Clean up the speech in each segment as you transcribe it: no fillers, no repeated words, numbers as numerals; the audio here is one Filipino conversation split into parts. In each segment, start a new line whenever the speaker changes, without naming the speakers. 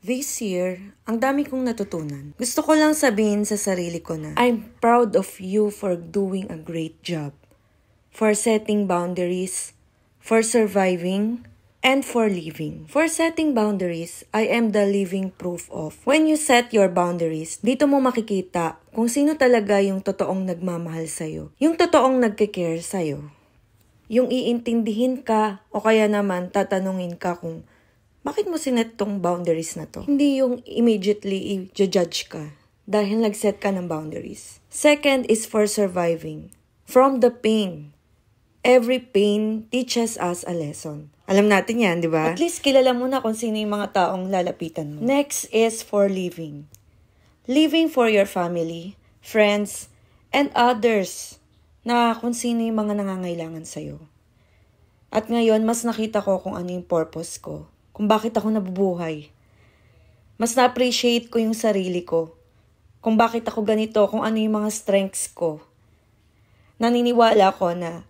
This year, ang dami kong natutunan. Gusto ko lang sabihin sa sarili ko na I'm proud of you for doing a great job. For setting boundaries, for surviving, and for living. For setting boundaries, I am the living proof of. When you set your boundaries, dito mo makikita kung sino talaga yung totoong nagmamahal sa'yo. Yung totoong nagke-care sa'yo. Yung iintindihin ka o kaya naman tatanungin ka kung bakit mo sinet tong boundaries na to? Hindi yung immediately i-judge ka dahil nag-set ka ng boundaries. Second is for surviving. From the pain. Every pain teaches us a lesson. Alam natin yan, di ba? At least kilala mo na kung sino yung mga taong lalapitan mo. Next is for living. Living for your family, friends, and others na kung sino yung mga nangangailangan sa'yo. At ngayon, mas nakita ko kung ano yung purpose ko. Kung bakit ako nabubuhay. Mas na-appreciate ko yung sarili ko. Kung bakit ako ganito, kung ano yung mga strengths ko. Naniniwala ko na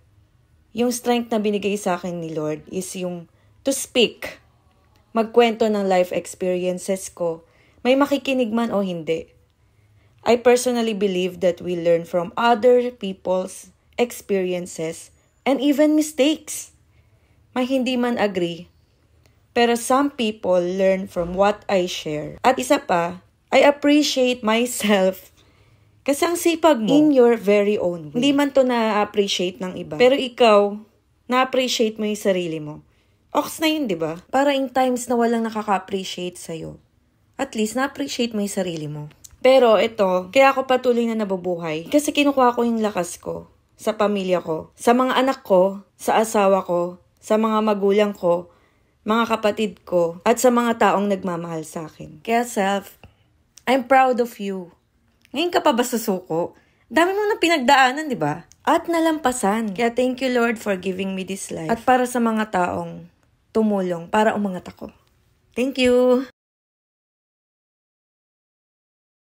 yung strength na binigay sa akin ni Lord is yung to speak. Magkwento ng life experiences ko. May makikinig man o hindi. I personally believe that we learn from other people's experiences and even mistakes. May hindi man agree. Pero some people learn from what I share. At isa pa, I appreciate myself kasi ang sipag mo in your very own way. Hindi man to na-appreciate ng iba. Pero ikaw, na-appreciate mo yung sarili mo. Ox na yun, di ba? Para in times na walang nakaka-appreciate sa'yo, at least na-appreciate mo yung sarili mo. Pero ito, kaya ako patuloy na nabubuhay kasi kinukuha ko yung lakas ko sa pamilya ko, sa mga anak ko, sa asawa ko, sa mga magulang ko, mga kapatid ko, at sa mga taong nagmamahal sa akin. Kaya self, I'm proud of you. Ngayon ka pa ba susuko? Dami mo na pinagdaanan, di ba? At nalampasan. Kaya thank you Lord for giving me this life. At para sa mga taong tumulong para umangat ako. Thank you!